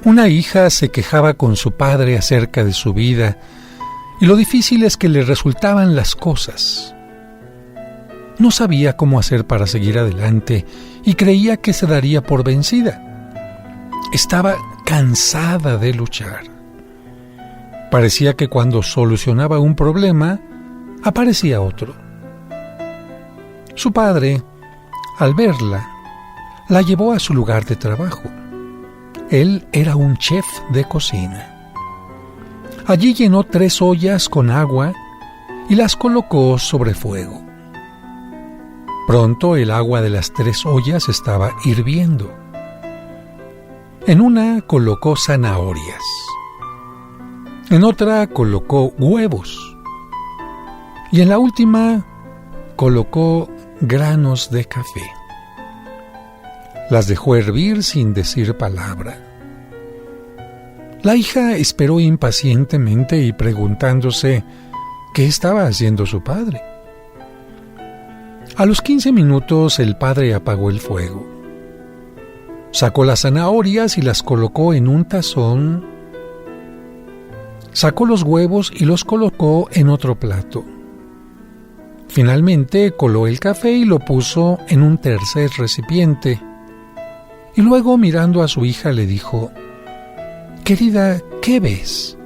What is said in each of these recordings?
Una hija se quejaba con su padre acerca de su vida y lo difíciles que le resultaban las cosas. No sabía cómo hacer para seguir adelante y creía que se daría por vencida. Estaba cansada de luchar. Parecía que cuando solucionaba un problema, aparecía otro. Su padre, al verla, la llevó a su lugar de trabajo. Él era un chef de cocina. Allí llenó 3 ollas con agua y las colocó sobre fuego. Pronto el agua de las 3 ollas estaba hirviendo. En una colocó zanahorias. En otra colocó huevos. Y en la última colocó granos de café. Las dejó hervir sin decir palabra. La hija esperó impacientemente y preguntándose qué estaba haciendo su padre. A los 15 minutos el padre apagó el fuego. Sacó las zanahorias y las colocó en un tazón. Sacó los huevos y los colocó en otro plato. Finalmente coló el café y lo puso en un tercer recipiente. Y luego, mirando a su hija, le dijo: «Querida, ¿qué ves?»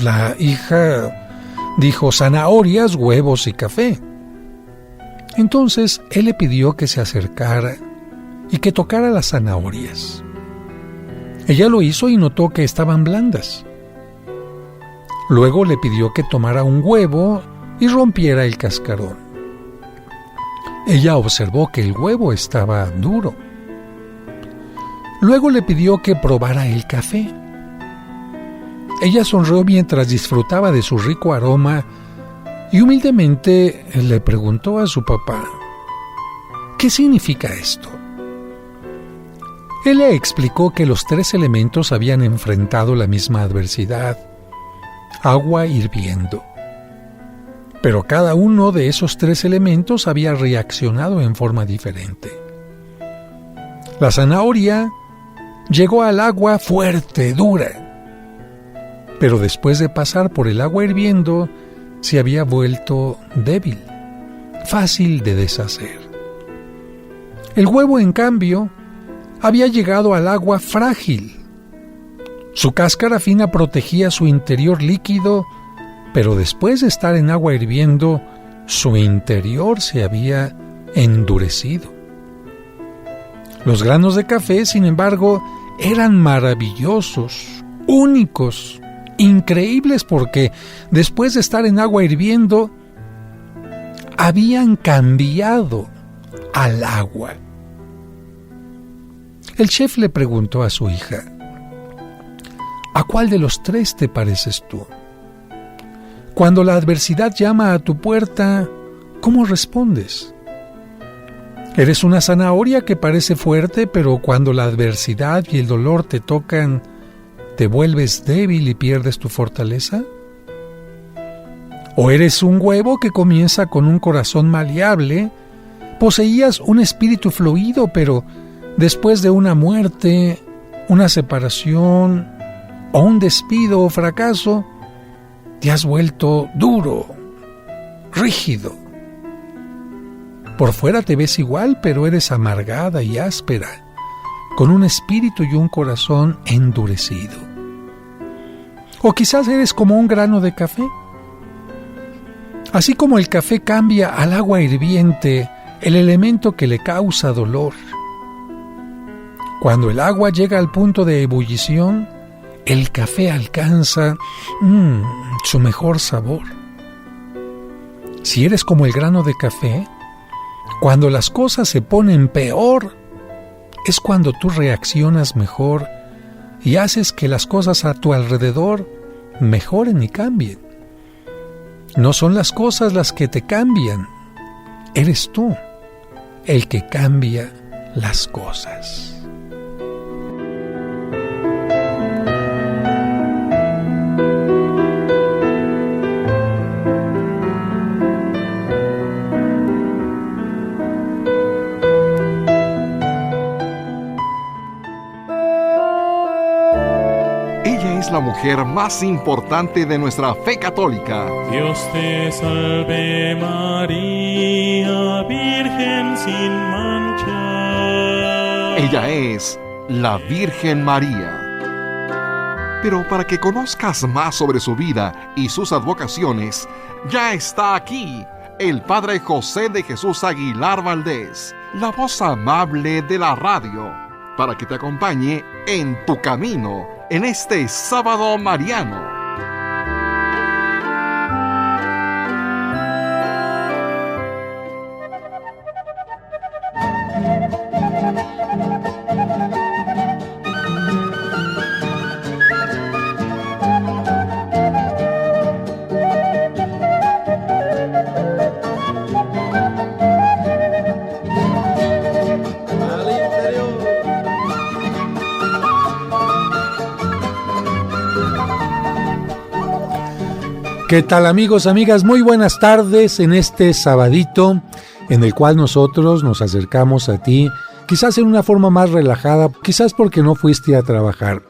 La hija dijo: «Zanahorias, huevos y café». Entonces él le pidió que se acercara y que tocara las zanahorias. Ella lo hizo y notó que estaban blandas. Luego le pidió que tomara un huevo y rompiera el cascarón. Ella observó que el huevo estaba duro. Luego le pidió que probara el café. Ella sonrió mientras disfrutaba de su rico aroma y humildemente le preguntó a su papá: «¿Qué significa esto?». Él le explicó que los 3 elementos habían enfrentado la misma adversidad: agua hirviendo. Pero cada uno de esos 3 elementos había reaccionado en forma diferente. La zanahoria llegó al agua fuerte, dura, pero después de pasar por el agua hirviendo, se había vuelto débil, fácil de deshacer. El huevo, en cambio, había llegado al agua frágil. Su cáscara fina protegía su interior líquido, pero después de estar en agua hirviendo, su interior se había endurecido. Los granos de café, sin embargo, eran maravillosos, únicos, increíbles, porque después de estar en agua hirviendo, habían cambiado al agua. El chef le preguntó a su hija: ¿a cuál de los 3 te pareces tú? Cuando la adversidad llama a tu puerta, ¿cómo respondes? ¿Eres una zanahoria que parece fuerte, pero cuando la adversidad y el dolor te tocan, te vuelves débil y pierdes tu fortaleza? ¿O eres un huevo que comienza con un corazón maleable, poseías un espíritu fluido, pero después de una muerte, una separación o un despido o fracaso, te has vuelto duro, rígido? Por fuera te ves igual, pero eres amargada y áspera, con un espíritu y un corazón endurecido. O quizás eres como un grano de café. Así como el café cambia al agua hirviente, el elemento que le causa dolor. Cuando el agua llega al punto de ebullición, el café alcanza su mejor sabor. Si eres como el grano de café, cuando las cosas se ponen peor, es cuando tú reaccionas mejor y haces que las cosas a tu alrededor mejoren y cambien. No son las cosas las que te cambian, eres tú el que cambia las cosas. es la mujer más importante de nuestra fe católica. Dios te salve María, Virgen sin mancha. Ella es la Virgen María. Pero para que conozcas más sobre su vida y sus advocaciones, ya está aquí el Padre José de Jesús Aguilar Valdés, la voz amable de la radio, para que te acompañe en tu camino en este sábado mariano. ¿Qué tal, amigos, amigas? Muy buenas tardes en este sabadito en el cual nosotros nos acercamos a ti, quizás en una forma más relajada, quizás porque no fuiste a trabajar.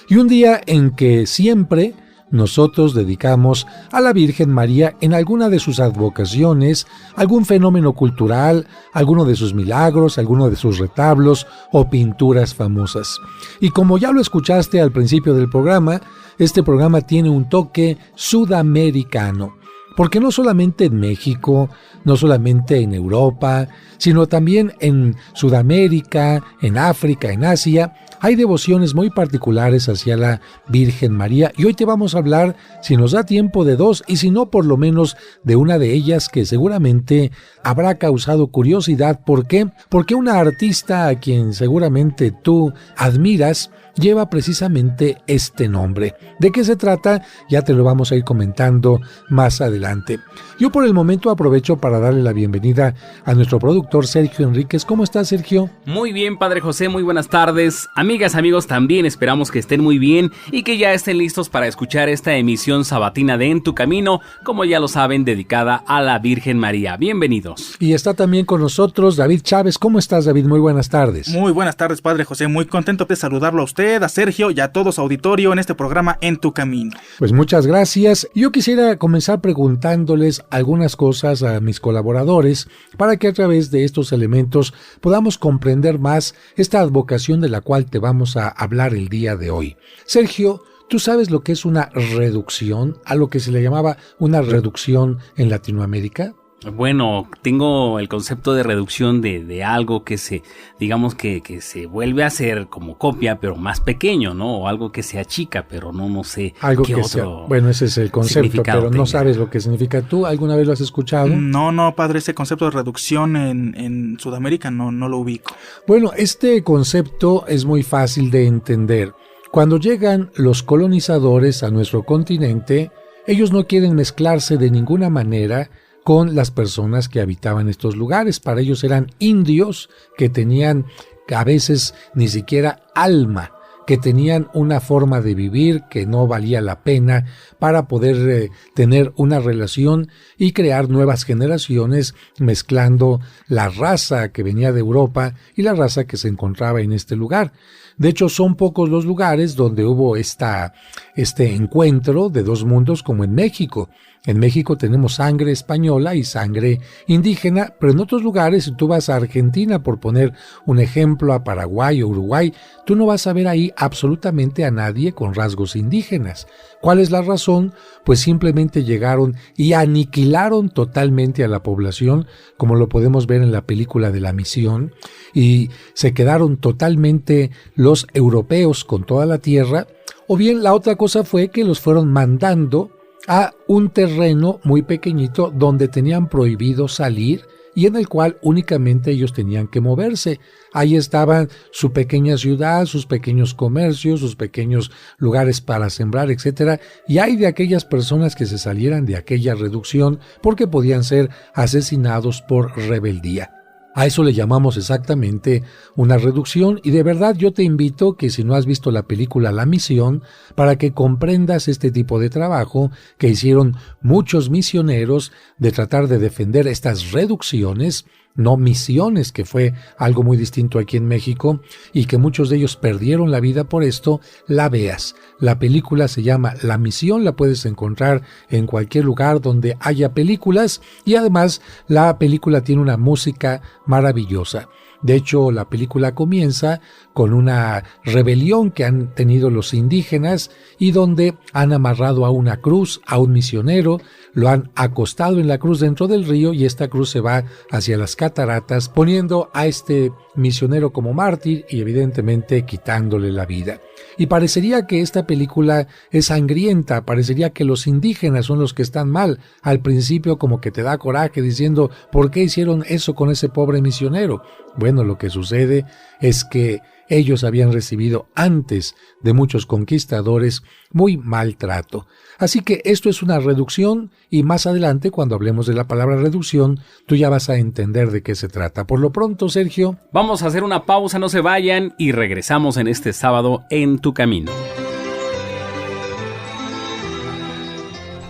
Y un día en que siempre nosotros dedicamos a la Virgen María en alguna de sus advocaciones, algún fenómeno cultural, alguno de sus milagros, alguno de sus retablos o pinturas famosas. Y como ya lo escuchaste al principio del programa, este programa tiene un toque sudamericano, porque no solamente en México, no solamente en Europa, sino también en Sudamérica, en África, en Asia, hay devociones muy particulares hacia la Virgen María, y hoy te vamos a hablar, si nos da tiempo, de dos, y si no, por lo menos de una de ellas que seguramente habrá causado curiosidad. ¿Por qué? Porque una artista a quien seguramente tú admiras lleva precisamente este nombre. ¿De qué se trata? Ya te lo vamos a ir comentando más adelante. Yo por el momento aprovecho para darle la bienvenida a nuestro productor Sergio Enríquez. ¿Cómo estás, Sergio? Muy bien, Padre José, muy buenas tardes. Amigas, amigos, también esperamos que estén muy bien y que ya estén listos para escuchar esta emisión sabatina de En tu Camino, como ya lo saben, dedicada a la Virgen María. Bienvenidos. Y está también con nosotros David Chávez. ¿Cómo estás, David? Muy buenas tardes. Muy buenas tardes, Padre José. Muy contento de saludarlo a usted, a Sergio y a todos auditorio en este programa En tu Camino. Pues muchas gracias. Yo quisiera comenzar preguntándoles algunas cosas a mis colaboradores para que a través de estos elementos podamos comprender más esta advocación de la cual te vamos a hablar el día de hoy. Sergio, ¿tú sabes lo que es una reducción? A lo que se le llamaba una reducción en Latinoamérica. Bueno, tengo el concepto de reducción de algo que se, digamos que se vuelve a hacer como copia, pero más pequeño, ¿no? O algo que se achica, pero no sé algo qué que otro sea. Bueno, ese es el concepto, pero no tenga. sabes lo que significa. ¿Tú alguna vez lo has escuchado? No, Padre, ese concepto de reducción en Sudamérica no lo ubico. Bueno, este concepto es muy fácil de entender. Cuando llegan los colonizadores a nuestro continente, ellos no quieren mezclarse de ninguna manera con las personas que habitaban estos lugares. Para ellos eran indios que tenían a veces ni siquiera alma, que tenían una forma de vivir que no valía la pena para poder tener una relación y crear nuevas generaciones mezclando la raza que venía de Europa y la raza que se encontraba en este lugar. De hecho, son pocos los lugares donde hubo este encuentro de dos mundos, como en México. En México tenemos sangre española y sangre indígena, pero en otros lugares, si tú vas a Argentina, por poner un ejemplo, a Paraguay o Uruguay, tú no vas a ver ahí absolutamente a nadie con rasgos indígenas. ¿Cuál es la razón? Pues simplemente llegaron y aniquilaron totalmente a la población, como lo podemos ver en la película de La Misión, y se quedaron totalmente los europeos con toda la tierra. O bien la otra cosa fue que los fueron mandando a un terreno muy pequeñito donde tenían prohibido salir y en el cual únicamente ellos tenían que moverse. Ahí estaban su pequeña ciudad, sus pequeños comercios, sus pequeños lugares para sembrar, etcétera. Y hay de aquellas personas que se salieran de aquella reducción porque podían ser asesinados por rebeldía. A eso le llamamos exactamente una reducción, y de verdad yo te invito que si no has visto la película La Misión, para que comprendas este tipo de trabajo que hicieron muchos misioneros de tratar de defender estas reducciones no misiones, que fue algo muy distinto aquí en México y que muchos de ellos perdieron la vida por esto, la veas. La película se llama La Misión, la puedes encontrar en cualquier lugar donde haya películas y además la película tiene una música maravillosa. De hecho, la película comienza con una rebelión que han tenido los indígenas y donde han amarrado a una cruz a un misionero, lo han acostado en la cruz dentro del río y esta cruz se va hacia las cataratas, poniendo a este misionero como mártir y evidentemente quitándole la vida. Y parecería que esta película es sangrienta, parecería que los indígenas son los que están mal. Al principio como que te da coraje diciendo, ¿por qué hicieron eso con ese pobre misionero? Bueno, lo que sucede es que ellos habían recibido antes de muchos conquistadores muy mal trato. Así que esto es una reducción y más adelante, cuando hablemos de la palabra reducción, tú ya vas a entender de qué se trata. Por lo pronto, Sergio, vamos a hacer una pausa, no se vayan y regresamos en este sábado en tu camino.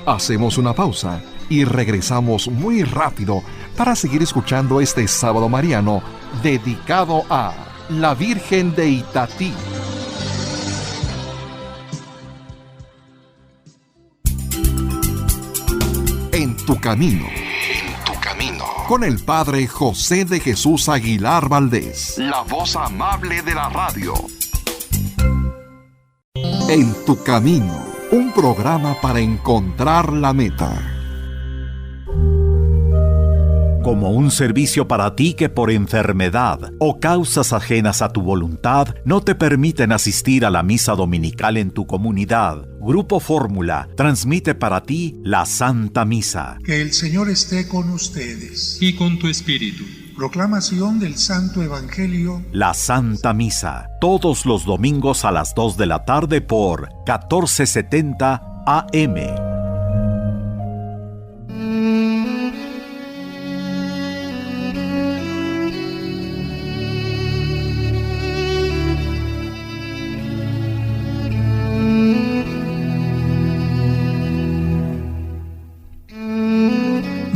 Hacemos una pausa y regresamos muy rápido para seguir escuchando este sábado mariano dedicado a la Virgen de Itatí. En tu camino. Con el Padre José de Jesús Aguilar Valdés, la voz amable de la radio. En tu camino, un programa para encontrar la meta. Como un servicio para ti que por enfermedad o causas ajenas a tu voluntad no te permiten asistir a la misa dominical en tu comunidad, Grupo Fórmula transmite para ti la Santa Misa. Que el Señor esté con ustedes. Y con tu espíritu. Proclamación del Santo Evangelio. La Santa Misa, todos los domingos a las 2 de la tarde por 1470 AM.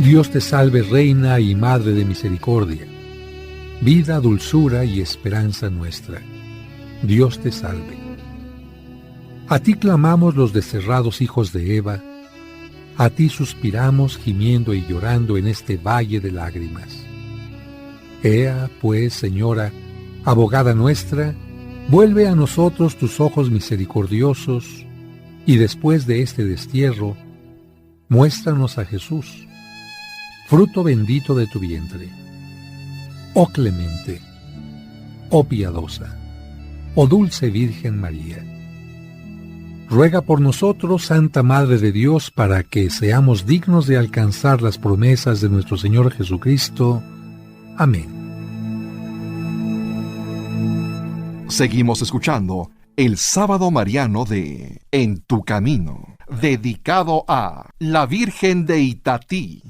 Dios te salve, Reina y Madre de Misericordia, vida, dulzura y esperanza nuestra. Dios te salve. A ti clamamos los desterrados hijos de Eva, a ti suspiramos gimiendo y llorando en este valle de lágrimas. Ea, pues, Señora, abogada nuestra, vuelve a nosotros tus ojos misericordiosos, y después de este destierro, muéstranos a Jesús, fruto bendito de tu vientre. Oh clemente, oh piadosa, oh dulce Virgen María, ruega por nosotros, Santa Madre de Dios, para que seamos dignos de alcanzar las promesas de nuestro Señor Jesucristo. Amén. Seguimos escuchando el sábado mariano de En tu camino, dedicado a la Virgen de Itatí.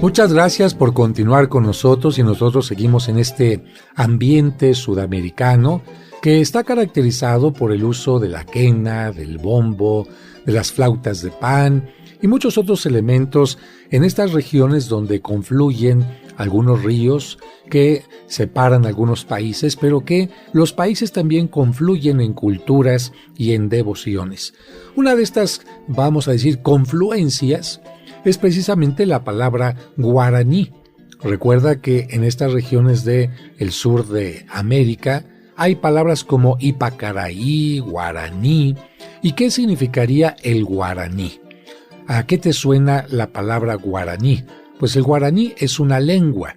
Muchas gracias por continuar con nosotros y nosotros seguimos en este ambiente sudamericano que está caracterizado por el uso de la quena, del bombo, de las flautas de pan y muchos otros elementos en estas regiones donde confluyen algunos ríos que separan algunos países, pero que los países también confluyen en culturas y en devociones. Una de estas, vamos a decir, confluencias es precisamente la palabra guaraní. Recuerda que en estas regiones del sur de América hay palabras como ipacaraí, guaraní. ¿Y qué significaría el guaraní? ¿A qué te suena la palabra guaraní? Pues el guaraní es una lengua.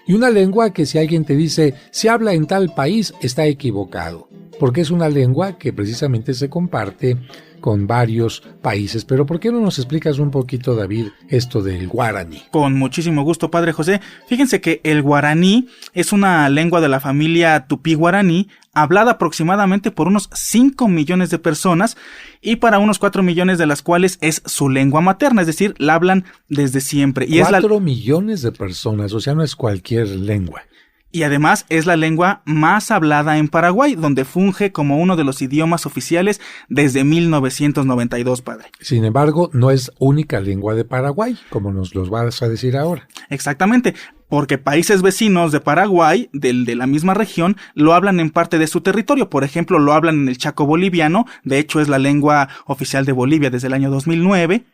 Y una lengua que si alguien te dice se habla en tal país, está equivocado. Porque es una lengua que precisamente se comparte con varios países. Pero ¿por qué no nos explicas un poquito, David, esto del guaraní? Con muchísimo gusto, Padre José. Fíjense que el guaraní es una lengua de la familia tupí-guaraní, hablada aproximadamente por unos 5 millones de personas y para unos 4 millones de las cuales es su lengua materna, es decir, la hablan desde siempre. Y 4 millones de personas, o sea, no es cualquier lengua. Y además es la lengua más hablada en Paraguay, donde funge como uno de los idiomas oficiales desde 1992, padre. Sin embargo, no es única lengua de Paraguay, como nos los vas a decir ahora. Exactamente, porque países vecinos de Paraguay, de la misma región, lo hablan en parte de su territorio. Por ejemplo, lo hablan en el Chaco boliviano, de hecho es la lengua oficial de Bolivia desde el año 2009.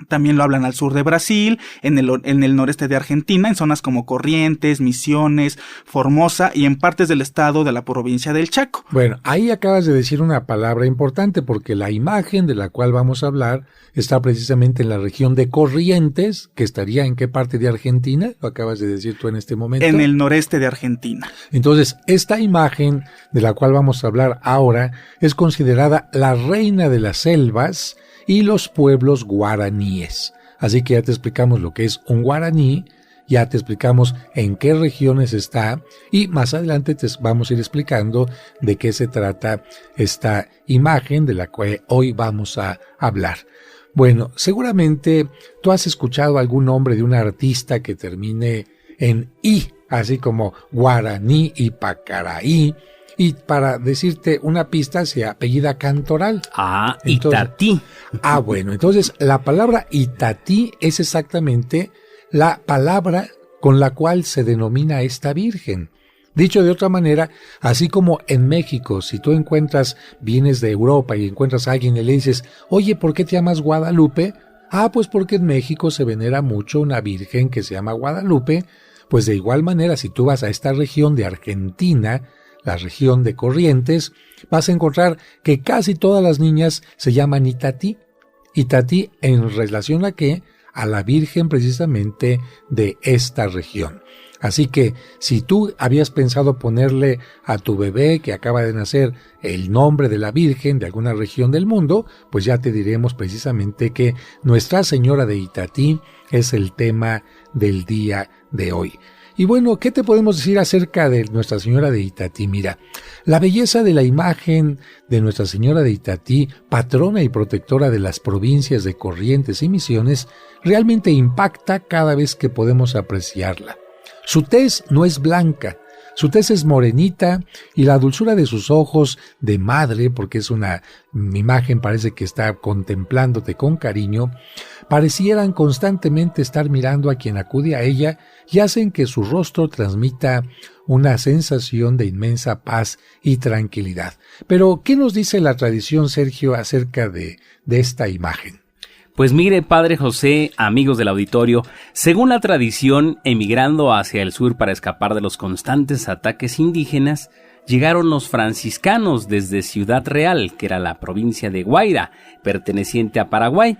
También lo hablan al sur de Brasil, en el noreste de Argentina, en zonas como Corrientes, Misiones, Formosa y en partes del estado de la provincia del Chaco. Bueno, ahí acabas de decir una palabra importante porque la imagen de la cual vamos a hablar está precisamente en la región de Corrientes, que estaría ¿en qué parte de Argentina? Lo acabas de decir tú en este momento. En el noreste de Argentina. Entonces, esta imagen de la cual vamos a hablar ahora es considerada la reina de las selvas y los pueblos guaraníes. Así que ya te explicamos lo que es un guaraní, ya te explicamos en qué regiones está y más adelante te vamos a ir explicando de qué se trata esta imagen de la cual hoy vamos a hablar. Bueno, seguramente tú has escuchado algún nombre de un artista que termine en I, así como Guaraní y Pacaraí. Y para decirte una pista, se apellida Cantoral. Ah, Itatí. Bueno, entonces la palabra Itatí es exactamente la palabra con la cual se denomina a esta virgen. Dicho de otra manera, así como en México, si tú vienes de Europa y encuentras a alguien y le dices, oye, ¿por qué te llamas Guadalupe? Pues porque en México se venera mucho una virgen que se llama Guadalupe. Pues de igual manera, si tú vas a esta región de Argentina, la región de Corrientes, vas a encontrar que casi todas las niñas se llaman Itatí. Itatí en relación a qué? A la Virgen precisamente de esta región. Así que si tú habías pensado ponerle a tu bebé que acaba de nacer el nombre de la Virgen de alguna región del mundo, pues ya te diremos precisamente que Nuestra Señora de Itatí es el tema del día de hoy. Y bueno, ¿qué te podemos decir acerca de Nuestra Señora de Itatí? Mira, la belleza de la imagen de Nuestra Señora de Itatí, patrona y protectora de las provincias de Corrientes y Misiones, realmente impacta cada vez que podemos apreciarla. Su tez no es blanca, su tez es morenita y la dulzura de sus ojos de madre, porque es una imagen, parece que está contemplándote con cariño, parecieran constantemente estar mirando a quien acude a ella y hacen que su rostro transmita una sensación de inmensa paz y tranquilidad. Pero, ¿qué nos dice la tradición, Sergio, acerca de esta imagen? Pues mire, Padre José, amigos del auditorio, según la tradición, emigrando hacia el sur para escapar de los constantes ataques indígenas, llegaron los franciscanos desde Ciudad Real, que era la provincia de Guaira, perteneciente a Paraguay,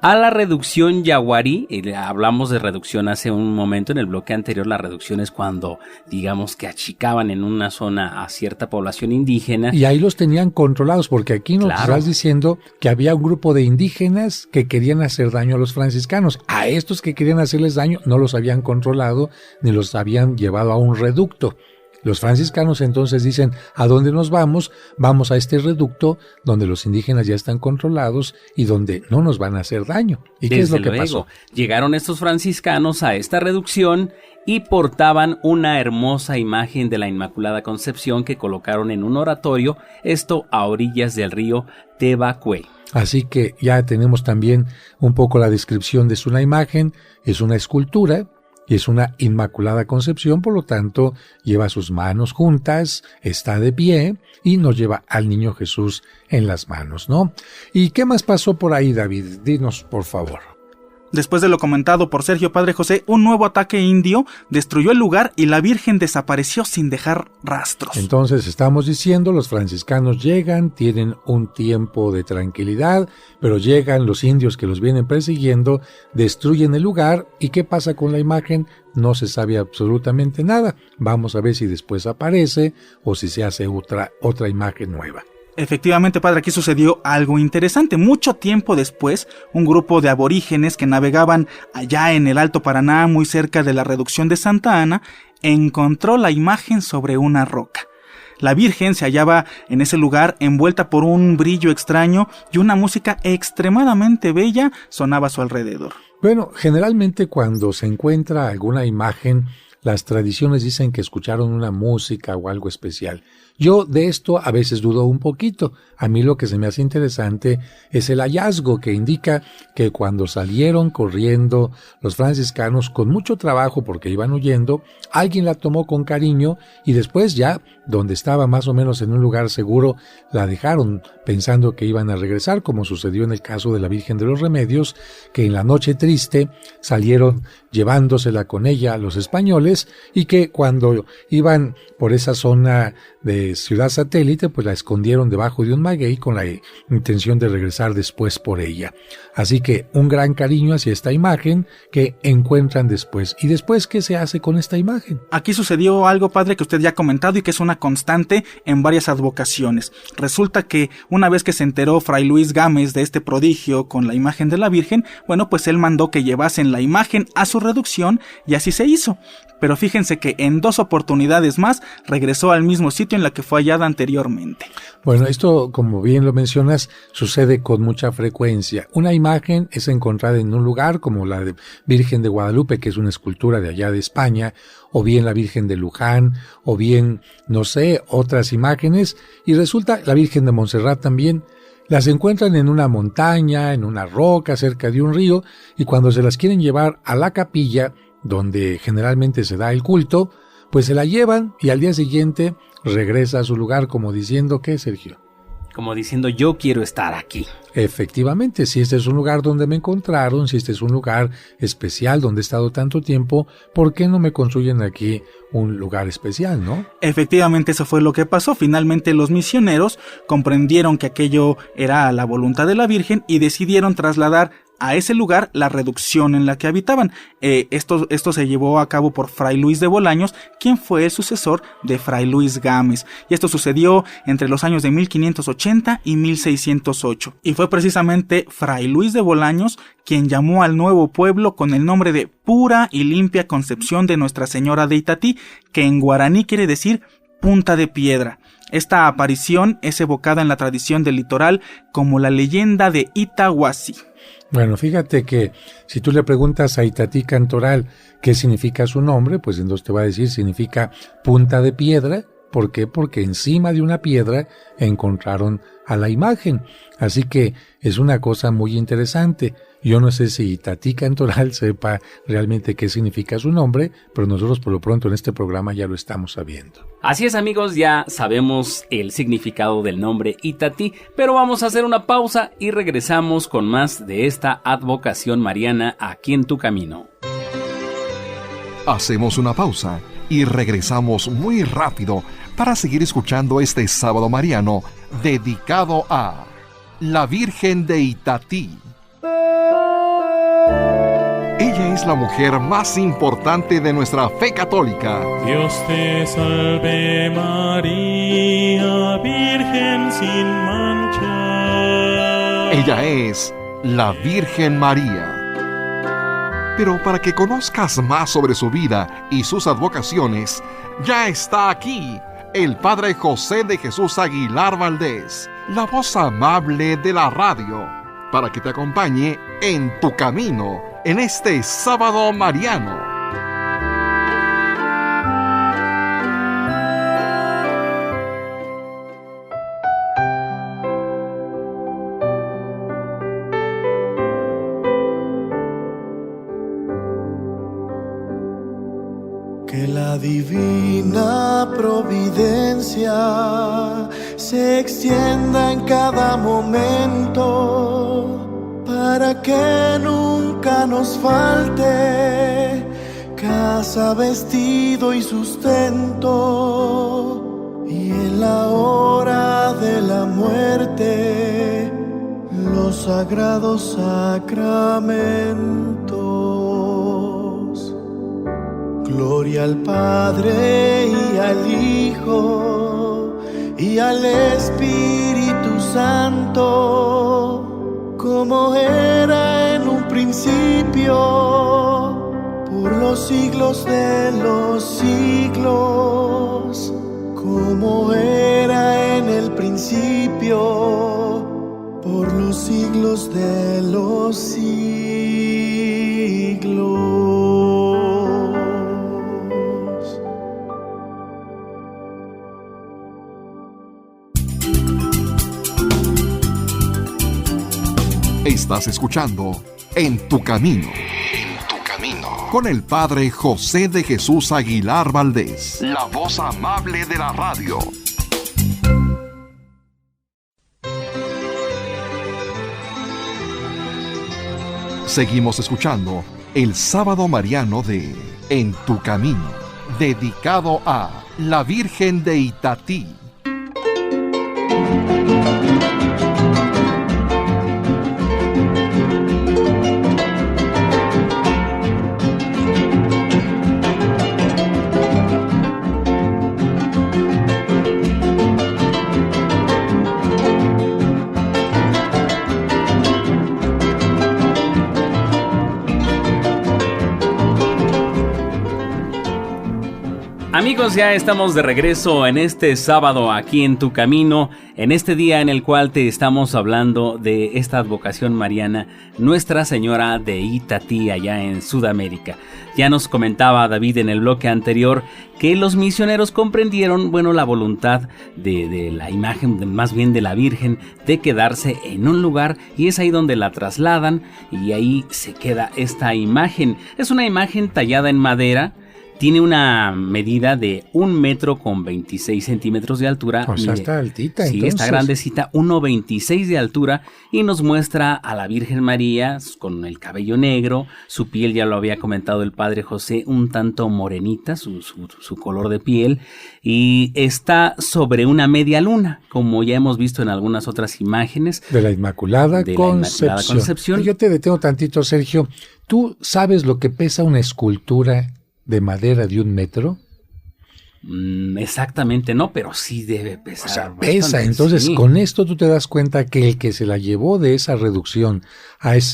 a la reducción yaguarí. Hablamos de reducción hace un momento en el bloque anterior. La reducción es cuando, digamos, que achicaban en una zona a cierta población indígena. Y ahí los tenían controlados, porque aquí nos estás diciendo que había un grupo de indígenas que querían hacer daño a los franciscanos. A estos que querían hacerles daño no los habían controlado ni los habían llevado a un reducto. Los franciscanos entonces dicen, ¿a dónde nos vamos? Vamos a este reducto donde los indígenas ya están controlados y donde no nos van a hacer daño. ¿Y qué es lo que pasó? Llegaron estos franciscanos a esta reducción y portaban una hermosa imagen de la Inmaculada Concepción que colocaron en un oratorio, esto a orillas del río Tebacué. Así que ya tenemos también un poco la descripción de una imagen, es una escultura, y es una Inmaculada Concepción, por lo tanto, lleva sus manos juntas, está de pie y nos lleva al niño Jesús en las manos, ¿no? ¿Y qué más pasó por ahí, David? Dinos, por favor. Después de lo comentado por Sergio, Padre José, un nuevo ataque indio destruyó el lugar y la Virgen desapareció sin dejar rastros. Entonces estamos diciendo, los franciscanos llegan, tienen un tiempo de tranquilidad, pero llegan los indios que los vienen persiguiendo, destruyen el lugar, ¿y qué pasa con la imagen? No se sabe absolutamente nada. Vamos a ver si después aparece o si se hace otra imagen nueva. Efectivamente, padre, aquí sucedió algo interesante. Mucho tiempo después, un grupo de aborígenes que navegaban allá en el Alto Paraná, muy cerca de la reducción de Santa Ana, encontró la imagen sobre una roca. La Virgen se hallaba en ese lugar envuelta por un brillo extraño y una música extremadamente bella sonaba a su alrededor. Bueno, generalmente cuando se encuentra alguna imagen, las tradiciones dicen que escucharon una música o algo especial. Yo de esto a veces dudo un poquito. A mí lo que se me hace interesante es el hallazgo que indica que cuando salieron corriendo los franciscanos con mucho trabajo porque iban huyendo, alguien la tomó con cariño y después ya, donde estaba más o menos en un lugar seguro, la dejaron pensando que iban a regresar, como sucedió en el caso de la Virgen de los Remedios, que en la noche triste salieron llevándosela con ella a los españoles y que cuando iban por esa zona de Ciudad Satélite, pues la escondieron debajo de un maguey con la intención de regresar después por ella. Así que un gran cariño hacia esta imagen que encuentran después. ¿Y después qué se hace con esta imagen? Aquí sucedió algo, padre, que usted ya ha comentado y que es una constante en varias advocaciones. Resulta que una vez que se enteró Fray Luis Gámez de este prodigio con la imagen de la Virgen, bueno, pues él mandó que llevasen la imagen a su reducción y así se hizo. Pero fíjense que en 2 oportunidades más regresó al mismo sitio en la que fue hallada anteriormente. Bueno, esto, como bien lo mencionas, sucede con mucha frecuencia. Una imagen es encontrada en un lugar como la de Virgen de Guadalupe, que es una escultura de allá de España, o bien la Virgen de Luján, o bien, no sé, otras imágenes, y resulta la Virgen de Montserrat también. Las encuentran en una montaña, en una roca, cerca de un río, y cuando se las quieren llevar a la capilla, donde generalmente se da el culto, pues se la llevan y al día siguiente regresa a su lugar como diciendo, ¿qué, Sergio? Como diciendo, yo quiero estar aquí. Efectivamente, si este es un lugar donde me encontraron, si este es un lugar especial donde he estado tanto tiempo, ¿por qué no me construyen aquí un lugar especial, no? Efectivamente, eso fue lo que pasó. Finalmente los misioneros comprendieron que aquello era la voluntad de la Virgen y decidieron trasladar a ese lugar la reducción en la que habitaban. Esto se llevó a cabo por Fray Luis de Bolaños, quien fue el sucesor de Fray Luis Gámez. Y esto sucedió entre los años de 1580 y 1608. Y fue precisamente Fray Luis de Bolaños quien llamó al nuevo pueblo con el nombre de Pura y Limpia Concepción de Nuestra Señora de Itatí, que en guaraní quiere decir punta de piedra. Esta aparición es evocada en la tradición del litoral como la leyenda de Itahuasi. Bueno, fíjate que si tú le preguntas a Itatí Cantoral qué significa su nombre, pues entonces te va a decir significa punta de piedra. ¿Por qué? Porque encima de una piedra encontraron a la imagen. Así que es una cosa muy interesante. Yo no sé si Itatí Cantoral sepa realmente qué significa su nombre, pero nosotros por lo pronto en este programa ya lo estamos sabiendo. Así es, amigos, ya sabemos el significado del nombre Itatí, pero vamos a hacer una pausa y regresamos con más de esta advocación mariana aquí en Tu Camino. Hacemos una pausa y regresamos muy rápido para seguir escuchando este sábado mariano dedicado a la Virgen de Itatí. Ella es la mujer más importante de nuestra fe católica. Dios te salve María, Virgen sin mancha. Ella es la Virgen María. Pero para que conozcas más sobre su vida y sus advocaciones, ya está aquí el Padre José de Jesús Aguilar Valdés, la voz amable de la radio, para que te acompañe en tu camino en este sábado mariano. Que la divina providencia se extienda en cada momento, para que nunca nos falte casa, vestido y sustento, y en la hora de la muerte los sagrados sacramentos. Gloria al Padre y al Hijo y al Espíritu Santo, como era en un principio, por los siglos de los siglos, como era en el principio, por los siglos de los siglos. Estás escuchando En tu Camino. Con el Padre José de Jesús Aguilar Valdés, la voz amable de la radio. Seguimos escuchando el Sábado Mariano de En tu Camino, dedicado a la Virgen de Itatí. Amigos, ya estamos de regreso en este sábado aquí en Tu Camino, en este día en el cual te estamos hablando de esta advocación mariana, Nuestra Señora de Itatí, allá en Sudamérica. Ya nos comentaba David en el bloque anterior que los misioneros comprendieron, la voluntad de la imagen, más bien de la Virgen, de quedarse en un lugar, y es ahí donde la trasladan y ahí se queda esta imagen. Es una imagen tallada en madera. Tiene una medida de 1,26 m de altura. O sea, está altita, sí, entonces. está grandecita, 1,26 de altura, y nos muestra a la Virgen María con el cabello negro, su piel, ya lo había comentado el Padre José, un tanto morenita, su color de piel, y está sobre una media luna, como ya hemos visto en algunas otras imágenes. De la Inmaculada Concepción. Yo te detengo tantito, Sergio. ¿Tú sabes lo que pesa una escultura de madera de 1 metro? Exactamente no, pero sí debe pesar. O sea, bastante, pesa. Entonces, sí. Con esto tú te das cuenta que el que se la llevó de esa reducción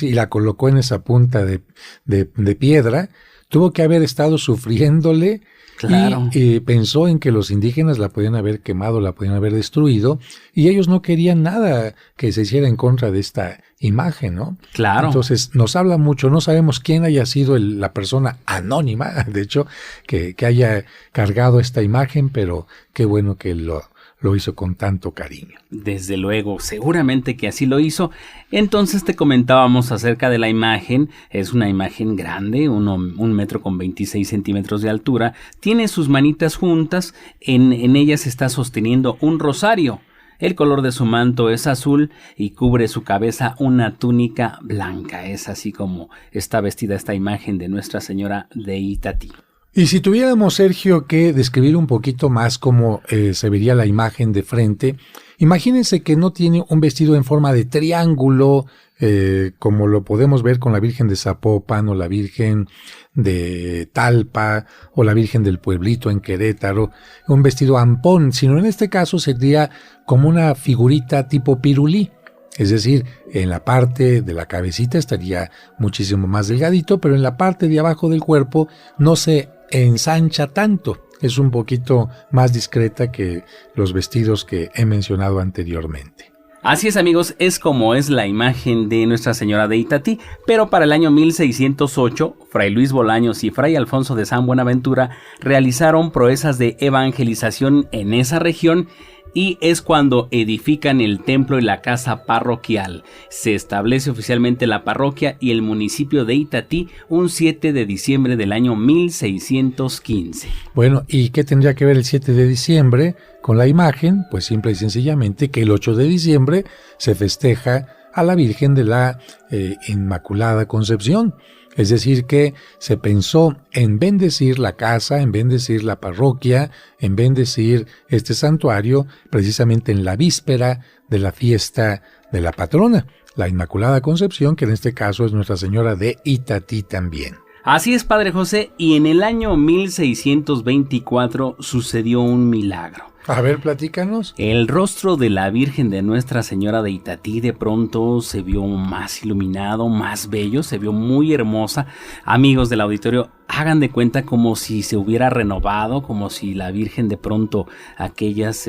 y la colocó en esa punta de piedra, tuvo que haber estado sufriéndole. Claro. Y pensó en que los indígenas la podían haber quemado, la podían haber destruido, y ellos no querían nada que se hiciera en contra de esta imagen, ¿no? Claro. Entonces nos habla mucho, no sabemos quién haya sido la persona anónima, de hecho, que haya cargado esta imagen, pero qué bueno que lo hizo con tanto cariño. Desde luego, seguramente que así lo hizo. Entonces te comentábamos acerca de la imagen. Es una imagen grande, 1,26 m de altura. Tiene sus manitas juntas, en ellas está sosteniendo un rosario. El color de su manto es azul y cubre su cabeza una túnica blanca. Es así como está vestida esta imagen de Nuestra Señora de Itatí. Y si tuviéramos, Sergio, que describir un poquito más cómo se vería la imagen de frente, imagínense que no tiene un vestido en forma de triángulo, como lo podemos ver con la Virgen de Zapopan o la Virgen de Talpa o la Virgen del Pueblito en Querétaro, un vestido ampón, sino en este caso sería como una figurita tipo pirulí. Es decir, en la parte de la cabecita estaría muchísimo más delgadito, pero en la parte de abajo del cuerpo no se ensancha tanto. Es un poquito más discreta que los vestidos que he mencionado anteriormente. Así es, amigos, es como es la imagen de Nuestra Señora de Itatí, pero para el año 1608, Fray Luis Bolaños y Fray Alfonso de San Buenaventura realizaron proezas de evangelización en esa región, y es cuando edifican el templo y la casa parroquial. Se establece oficialmente la parroquia y el municipio de Itatí un 7 de diciembre del año 1615. Bueno, ¿y qué tendría que ver el 7 de diciembre con la imagen? Pues simple y sencillamente que el 8 de diciembre se festeja a la Virgen de la Inmaculada Concepción. Es decir, que se pensó en bendecir la casa, en bendecir la parroquia, en bendecir este santuario, precisamente en la víspera de la fiesta de la patrona, la Inmaculada Concepción, que en este caso es Nuestra Señora de Itatí también. Así es, Padre José, y en el año 1624 sucedió un milagro. A ver, platícanos. El rostro de la Virgen de Nuestra Señora de Itatí de pronto se vio más iluminado, más bello, se vio muy hermosa. Amigos del auditorio, hagan de cuenta como si se hubiera renovado, como si la Virgen de pronto aquellas,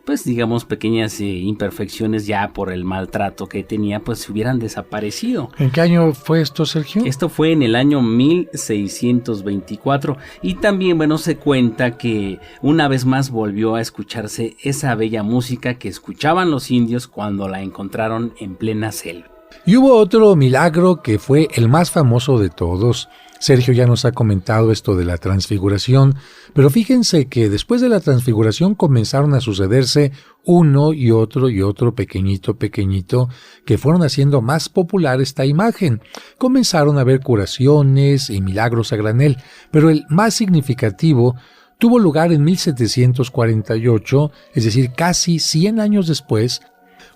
pues digamos, pequeñas imperfecciones ya por el maltrato que tenía, pues se hubieran desaparecido. ¿En qué año fue esto, Sergio? Esto fue en el año 1624 y también, bueno, se cuenta que una vez más volvió a escucharse esa bella música que escuchaban los indios cuando la encontraron en plena selva. Y hubo otro milagro que fue el más famoso de todos. Sergio ya nos ha comentado esto de la transfiguración, pero fíjense que después de la transfiguración comenzaron a sucederse uno y otro pequeñito, que fueron haciendo más popular esta imagen. Comenzaron a haber curaciones y milagros a granel, pero el más significativo tuvo lugar en 1748, es decir, casi 100 años después,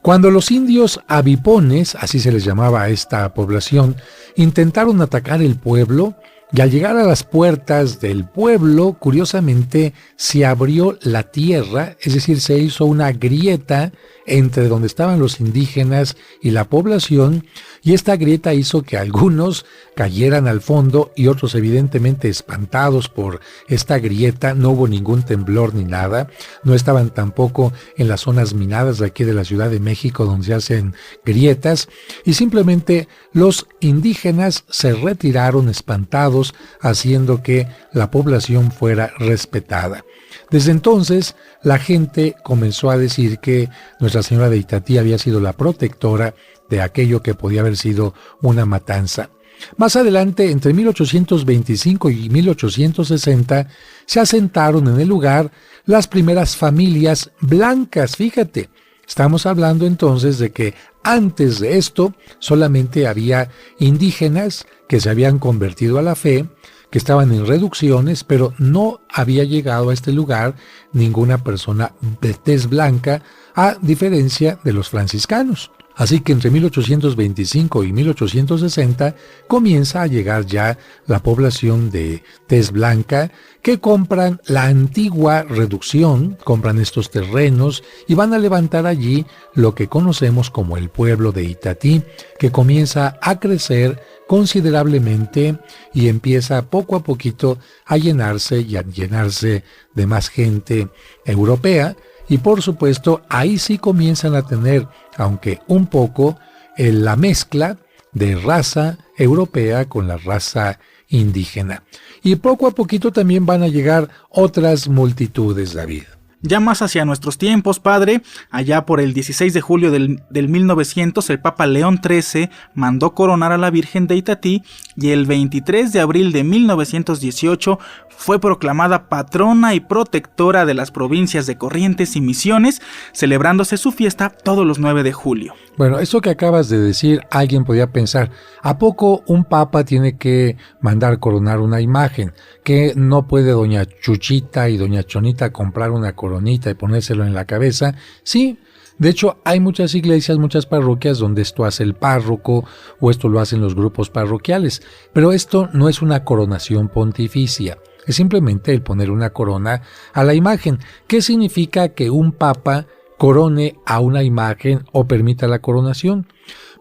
cuando los indios abipones, así se les llamaba a esta población, intentaron atacar el pueblo, y al llegar a las puertas del pueblo, curiosamente, se abrió la tierra, es decir, se hizo una grieta entre donde estaban los indígenas y la población, y esta grieta hizo que algunos cayeran al fondo y otros evidentemente espantados por esta grieta. No hubo ningún temblor ni nada, no estaban tampoco en las zonas minadas de aquí de la Ciudad de México donde se hacen grietas, y simplemente los indígenas se retiraron espantados, haciendo que la población fuera respetada. Desde entonces, la gente comenzó a decir que Nuestra Señora de Itatí había sido la protectora de aquello que podía haber sido una matanza. Más adelante, entre 1825 y 1860, se asentaron en el lugar las primeras familias blancas. Fíjate, estamos hablando entonces de que antes de esto solamente había indígenas que se habían convertido a la fe, que estaban en reducciones, pero no había llegado a este lugar ninguna persona de tez blanca, a diferencia de los franciscanos. Así que entre 1825 y 1860 comienza a llegar ya la población de tez blanca, que compran la antigua reducción, compran estos terrenos y van a levantar allí lo que conocemos como el pueblo de Itatí, que comienza a crecer considerablemente y empieza poco a poquito a llenarse y a llenarse de más gente europea. Y por supuesto, ahí sí comienzan a tener, aunque un poco, la mezcla de raza europea con la raza indígena. Y poco a poquito también van a llegar otras multitudes, David. Ya más hacia nuestros tiempos, padre, allá por el 16 de julio del 1900, el Papa León XIII mandó coronar a la Virgen de Itatí, y el 23 de abril de 1918 fue proclamada patrona y protectora de las provincias de Corrientes y Misiones, celebrándose su fiesta todos los 9 de julio. Bueno, eso que acabas de decir, alguien podría pensar, ¿a poco un papa tiene que mandar coronar una imagen? ¿Que no puede doña Chuchita y doña Chonita comprar una coronita y ponérselo en la cabeza? Sí. De hecho, hay muchas iglesias, muchas parroquias donde esto hace el párroco o esto lo hacen los grupos parroquiales, pero esto no es una coronación pontificia, es simplemente el poner una corona a la imagen. ¿Qué significa que un papa corone a una imagen o permita la coronación?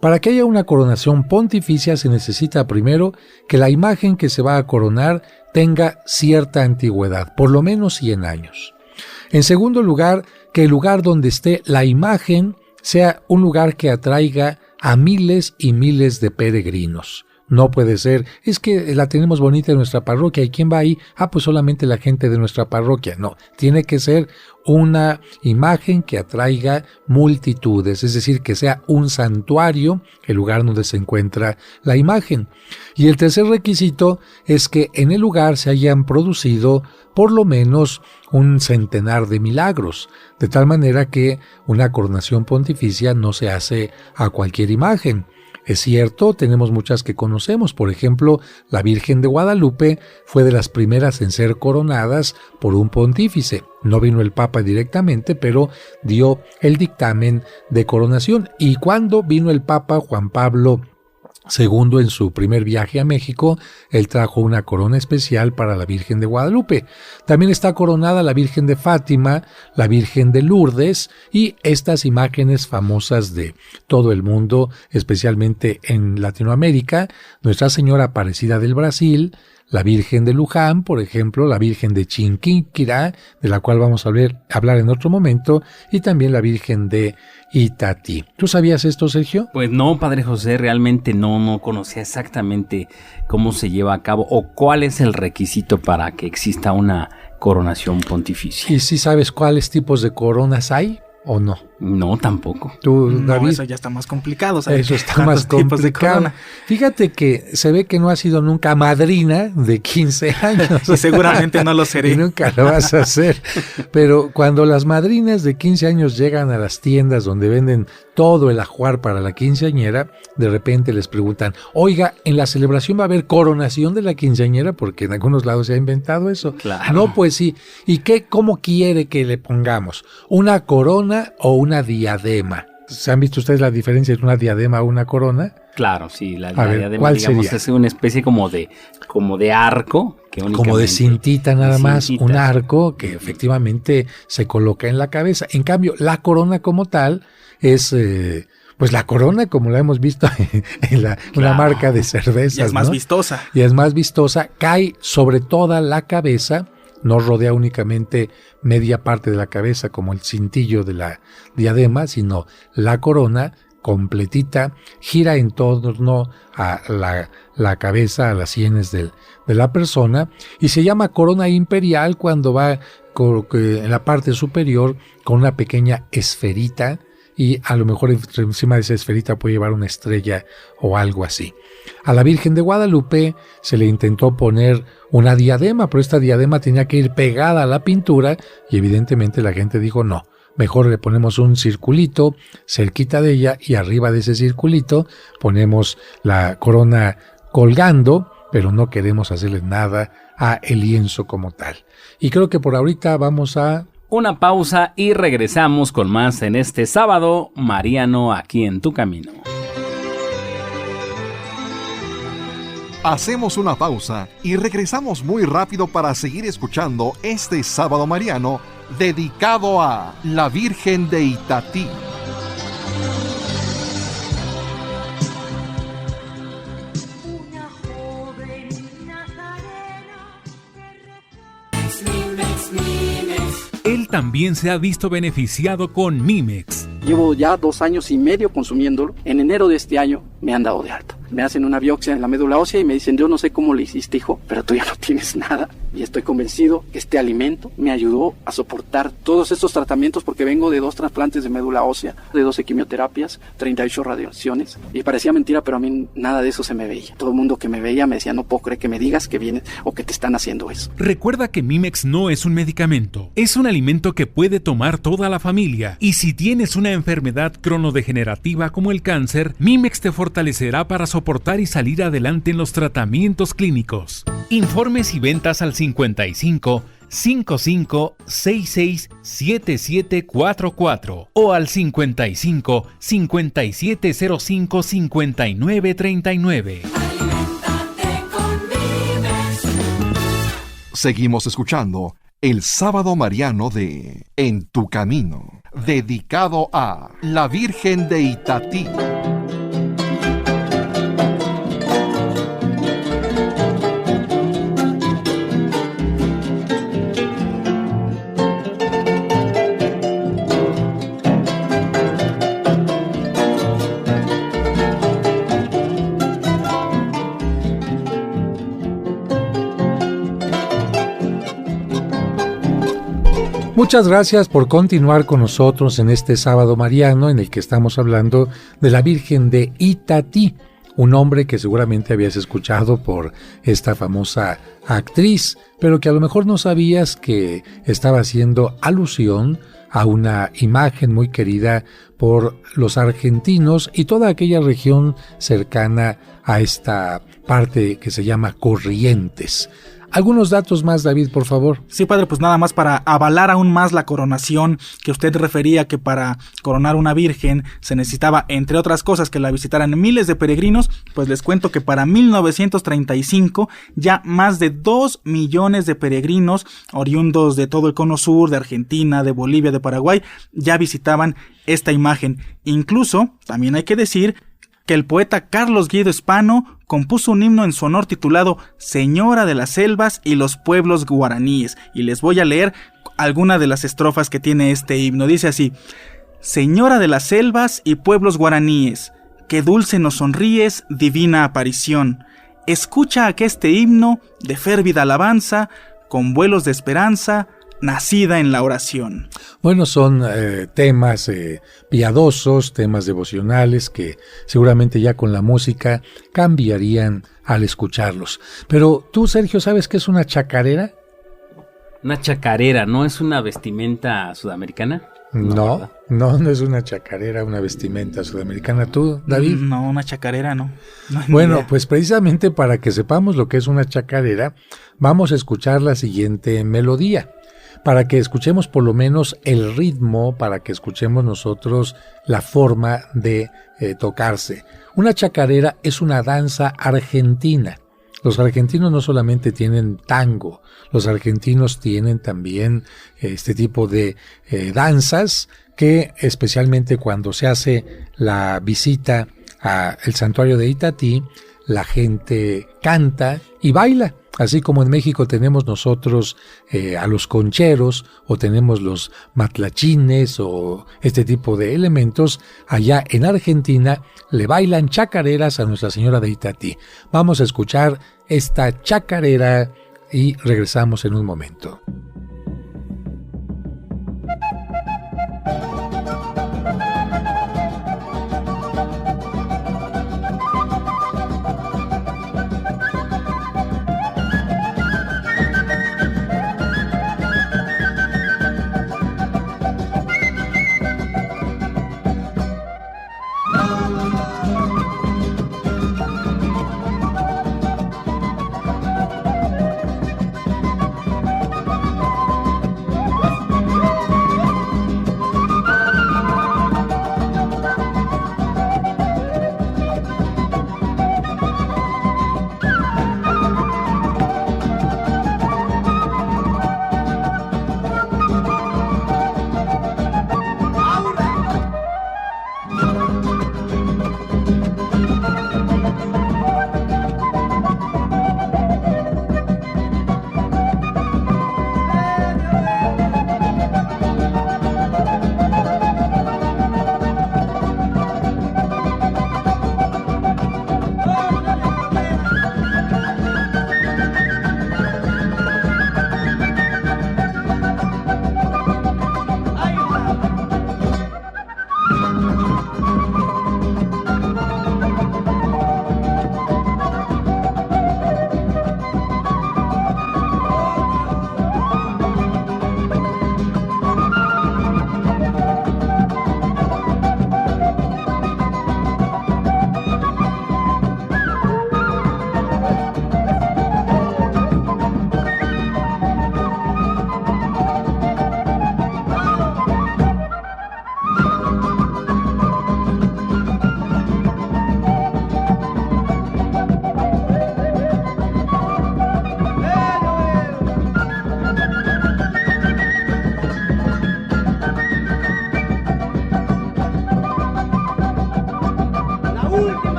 Para que haya una coronación pontificia se necesita primero que la imagen que se va a coronar tenga cierta antigüedad, por lo menos 100 años. En segundo lugar, que el lugar donde esté la imagen sea un lugar que atraiga a miles y miles de peregrinos. No puede ser, es que la tenemos bonita en nuestra parroquia, ¿y quién va ahí? Pues solamente la gente de nuestra parroquia. No, tiene que ser una imagen que atraiga multitudes, es decir, que sea un santuario, el lugar donde se encuentra la imagen. Y el tercer requisito es que en el lugar se hayan producido por lo menos un centenar de milagros, de tal manera que una coronación pontificia no se hace a cualquier imagen. Es cierto, tenemos muchas que conocemos, por ejemplo, la Virgen de Guadalupe fue de las primeras en ser coronadas por un pontífice. No vino el Papa directamente, pero dio el dictamen de coronación. Y cuando vino el Papa Juan Pablo Segundo, en su primer viaje a México, él trajo una corona especial para la Virgen de Guadalupe. También está coronada la Virgen de Fátima, la Virgen de Lourdes y estas imágenes famosas de todo el mundo, especialmente en Latinoamérica, Nuestra Señora Aparecida del Brasil, la Virgen de Luján, por ejemplo, la Virgen de Chinquinquirá, de la cual vamos a hablar en otro momento, y también la Virgen de Itatí. ¿Tú sabías esto, Sergio? Pues no, Padre José, realmente no conocía exactamente cómo se lleva a cabo o cuál es el requisito para que exista una coronación pontificia. ¿Y sí sabes cuáles tipos de coronas hay o no? No, tampoco. ¿Tú, David? No, eso ya está más complicado. ¿Sabes? Eso está más complicado. Fíjate que se ve que no has sido nunca madrina de 15 años. Y seguramente no lo seré. Y nunca lo vas a hacer. Pero cuando las madrinas de 15 años llegan a las tiendas donde venden todo el ajuar para la quinceañera, de repente les preguntan, oiga, ¿en la celebración va a haber coronación de la quinceañera? Porque en algunos lados se ha inventado eso. Claro. No, pues sí. ¿Y cómo quiere que le pongamos? ¿Una corona o una diadema? ¿Se han visto ustedes la diferencia entre una diadema o una corona? Claro, sí, la diadema, ¿cuál digamos, sería? Es una especie como de arco. Que como de cintita nada más, cintita. Un arco que efectivamente se coloca en la cabeza. En cambio, la corona como tal es... pues la corona, como la hemos visto en una marca de cervezas. Y es más ¿no? vistosa. Y es más vistosa, cae sobre toda la cabeza, no rodea únicamente media parte de la cabeza como el cintillo de la diadema, sino la corona completita, gira en torno a la cabeza, a las sienes de la persona, y se llama corona imperial cuando va en la parte superior con una pequeña esferita, y a lo mejor encima de esa esferita puede llevar una estrella o algo así. A la Virgen de Guadalupe se le intentó poner una diadema, pero esta diadema tenía que ir pegada a la pintura y evidentemente la gente dijo no, mejor le ponemos un circulito cerquita de ella y arriba de ese circulito ponemos la corona colgando, pero no queremos hacerle nada a el lienzo como tal. Y creo que por ahorita vamos a... una pausa y regresamos con más en este sábado mariano aquí en Tu Camino. Hacemos una pausa y regresamos muy rápido para seguir escuchando este sábado mariano dedicado a la Virgen de Itatí. Él también se ha visto beneficiado con Mimex. Llevo ya 2 años y medio consumiéndolo. En enero de este año me han dado de alta. Me hacen una biopsia en la médula ósea y me dicen, yo no sé cómo le hiciste, hijo, pero tú ya no tienes nada. Y estoy convencido que este alimento me ayudó a soportar todos estos tratamientos porque vengo de 2 trasplantes de médula ósea, de 12 quimioterapias, 38 radiaciones. Y parecía mentira, pero a mí nada de eso se me veía. Todo el mundo que me veía me decía, no puedo creer que me digas que vienes o que te están haciendo eso. Recuerda que Mimex no es un medicamento, es un alimento que puede tomar toda la familia. Y si tienes una enfermedad cronodegenerativa como el cáncer, Mimex te fortalecerá para soportar y salir adelante en los tratamientos clínicos. Informes y ventas al 55 55 66 7744 o al 55 5705 5939. Seguimos escuchando el sábado mariano de En Tu Camino, dedicado a la Virgen de Itatí. Muchas gracias por continuar con nosotros en este sábado mariano en el que estamos hablando de la Virgen de Itatí, un nombre que seguramente habías escuchado por esta famosa actriz, pero que a lo mejor no sabías que estaba haciendo alusión a una imagen muy querida por los argentinos y toda aquella región cercana a esta parte que se llama Corrientes. Algunos datos más, David, por favor. Sí, padre, pues nada más para avalar aún más la coronación que usted refería, que para coronar una virgen se necesitaba, entre otras cosas, que la visitaran miles de peregrinos. Pues les cuento que para 1935 ya más de 2 millones de peregrinos oriundos de todo el cono sur, de Argentina, de Bolivia, de Paraguay, ya visitaban esta imagen. Incluso, también hay que decir que el poeta Carlos Guido Spano compuso un himno en su honor titulado Señora de las Selvas y los Pueblos Guaraníes, y les voy a leer alguna de las estrofas que tiene este himno. Dice así: Señora de las selvas y pueblos guaraníes, qué dulce nos sonríes, divina aparición, escucha aqueste himno de férvida alabanza, con vuelos de esperanza, nacida en la oración. Bueno, son temas piadosos, temas devocionales que seguramente ya con la música cambiarían al escucharlos. Pero tú, Sergio, ¿sabes qué es una chacarera? Una chacarera, ¿no es una vestimenta sudamericana? No es una chacarera, una vestimenta sudamericana. ¿Tú, David? No, una chacarera no. Bueno, pues precisamente para que sepamos lo que es una chacarera, vamos a escuchar la siguiente melodía. Para que escuchemos por lo menos el ritmo, para que escuchemos nosotros la forma de tocarse. Una chacarera es una danza argentina. Los argentinos no solamente tienen tango, los argentinos tienen también este tipo de danzas que, especialmente cuando se hace la visita al santuario de Itatí, la gente canta y baila. Así como en México tenemos nosotros a los concheros o tenemos los matlachines o este tipo de elementos, allá en Argentina le bailan chacareras a Nuestra Señora de Itatí. Vamos a escuchar esta chacarera y regresamos en un momento.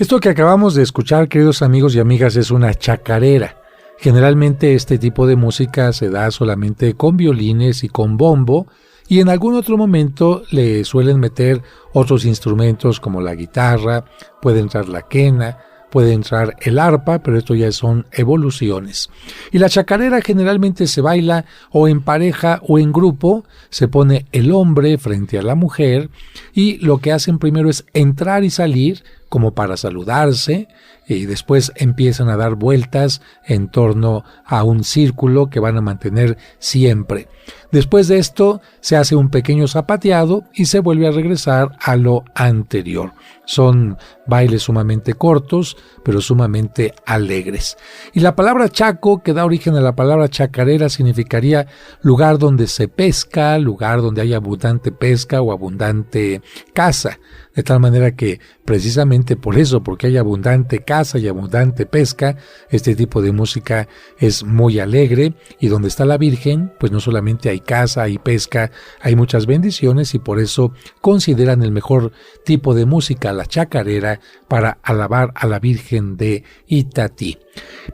Esto que acabamos de escuchar, queridos amigos y amigas, es una chacarera. Generalmente este tipo de música se da solamente con violines y con bombo, y en algún otro momento le suelen meter otros instrumentos como la guitarra, puede entrar la quena, puede entrar el arpa, pero esto ya son evoluciones. Y la chacarera generalmente se baila o en pareja o en grupo, se pone el hombre frente a la mujer y lo que hacen primero es entrar y salir como para saludarse, y después empiezan a dar vueltas en torno a un círculo que van a mantener siempre. Después de esto se hace un pequeño zapateado y se vuelve a regresar a lo anterior. Son bailes sumamente cortos, pero sumamente alegres. Y la palabra chaco, que da origen a la palabra chacarera, significaría lugar donde se pesca, lugar donde hay abundante pesca o abundante caza. De tal manera que precisamente por eso, porque hay abundante caza y abundante pesca, este tipo de música es muy alegre, y donde está la Virgen, pues no solamente hay caza, hay pesca, hay muchas bendiciones, y por eso consideran el mejor tipo de música, la chacarera, para alabar a la Virgen de Itatí.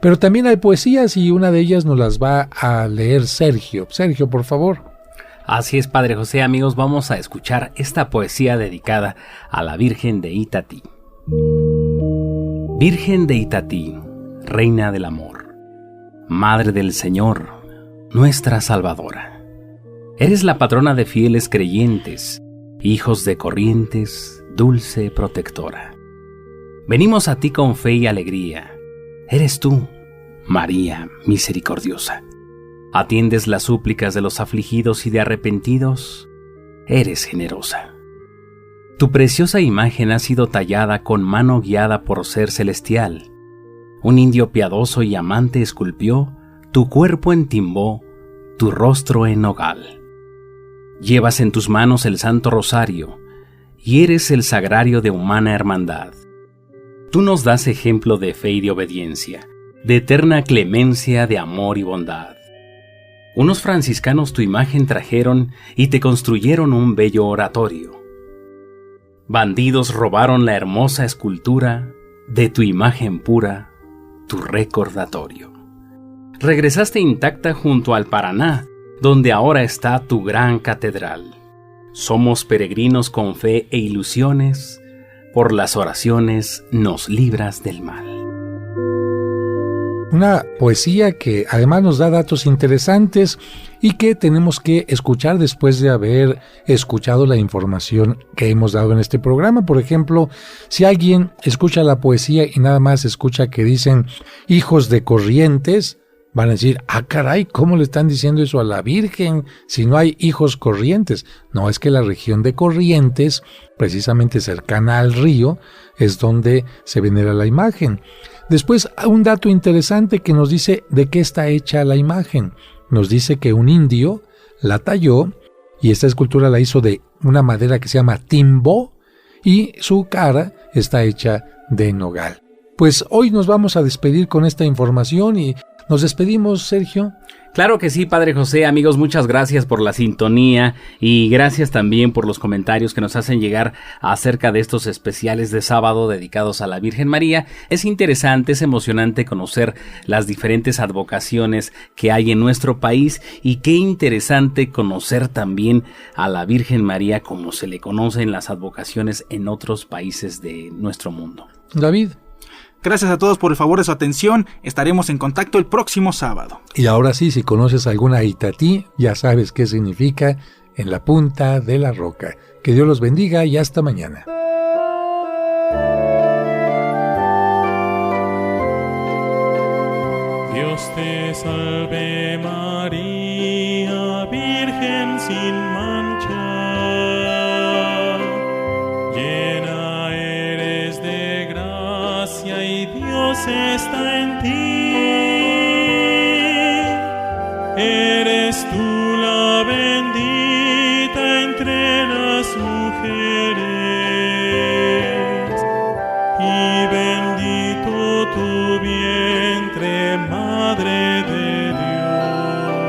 Pero también hay poesías, y una de ellas nos las va a leer Sergio. Sergio, por favor. Así es, Padre José. Amigos, vamos a escuchar esta poesía dedicada a la Virgen de Itatí. Virgen de Itatí, Reina del Amor, Madre del Señor, nuestra Salvadora. Eres la patrona de fieles creyentes, hijos de corrientes, dulce protectora. Venimos a ti con fe y alegría. Eres tú, María misericordiosa. Atiendes las súplicas de los afligidos y de arrepentidos. Eres generosa. Tu preciosa imagen ha sido tallada con mano guiada por ser celestial. Un indio piadoso y amante esculpió tu cuerpo en timbó, tu rostro en nogal. Llevas en tus manos el santo rosario y eres el sagrario de humana hermandad. Tú nos das ejemplo de fe y de obediencia, de eterna clemencia, de amor y bondad. Unos franciscanos tu imagen trajeron y te construyeron un bello oratorio. Bandidos robaron la hermosa escultura de tu imagen pura, tu recordatorio. Regresaste intacta junto al Paraná, donde ahora está tu gran catedral. Somos peregrinos con fe e ilusiones, por las oraciones nos libras del mal. Una poesía que además nos da datos interesantes y que tenemos que escuchar después de haber escuchado la información que hemos dado en este programa. Por ejemplo, si alguien escucha la poesía y nada más escucha que dicen hijos de corrientes, van a decir, caray, ¿cómo le están diciendo eso a la Virgen si no hay hijos corrientes? No, es que la región de Corrientes, precisamente cercana al río, es donde se venera la imagen. Después, un dato interesante que nos dice de qué está hecha la imagen. Nos dice que un indio la talló y esta escultura la hizo de una madera que se llama timbó y su cara está hecha de nogal. Pues hoy nos vamos a despedir con esta información y nos despedimos, Sergio. Claro que sí, Padre José. Amigos, muchas gracias por la sintonía y gracias también por los comentarios que nos hacen llegar acerca de estos especiales de sábado dedicados a la Virgen María. Es interesante, es emocionante conocer las diferentes advocaciones que hay en nuestro país y qué interesante conocer también a la Virgen María como se le conoce en las advocaciones en otros países de nuestro mundo. David. Gracias a todos por el favor de su atención. Estaremos en contacto el próximo sábado. Y ahora sí, si conoces alguna Itatí, ya sabes qué significa en la punta de la roca. Que Dios los bendiga y hasta mañana. Dios te salve María, Virgen sin mancha, llena eres de gracia y Dios está en ti. Eres tú la bendita entre las mujeres y bendito tu vientre, Madre de Dios.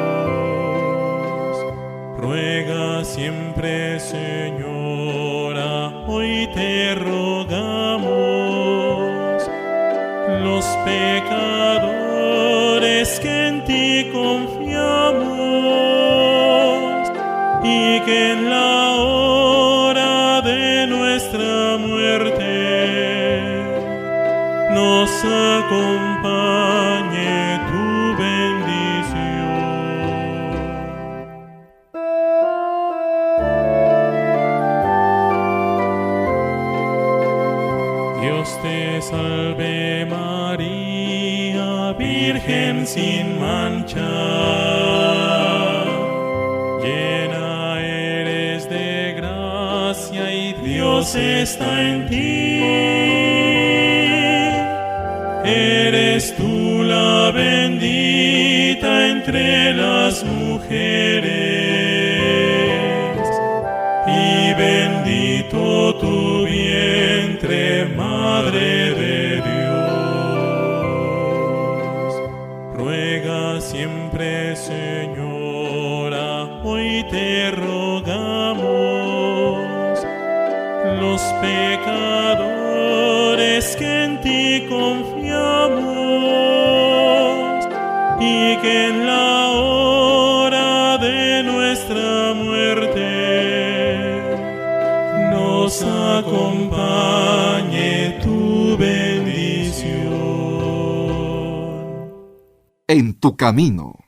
Ruega siempre, Señora, hoy te rogamos, los pecadores que en ti confiamos y que en la hora de nuestra muerte nos acompañe tu bendición. Dios Dios te salve María, Virgen sin mancha, llena eres de gracia y Dios está en ti. Eres tú la bendita entre las mujeres, y bendito tu vientre, Madre de Dios. Ruega siempre, Señora, hoy te rogamos, los pecadores que en ti confiamos, y que en la hora de nuestra muerte nos acompañe tu bendición. En tu camino.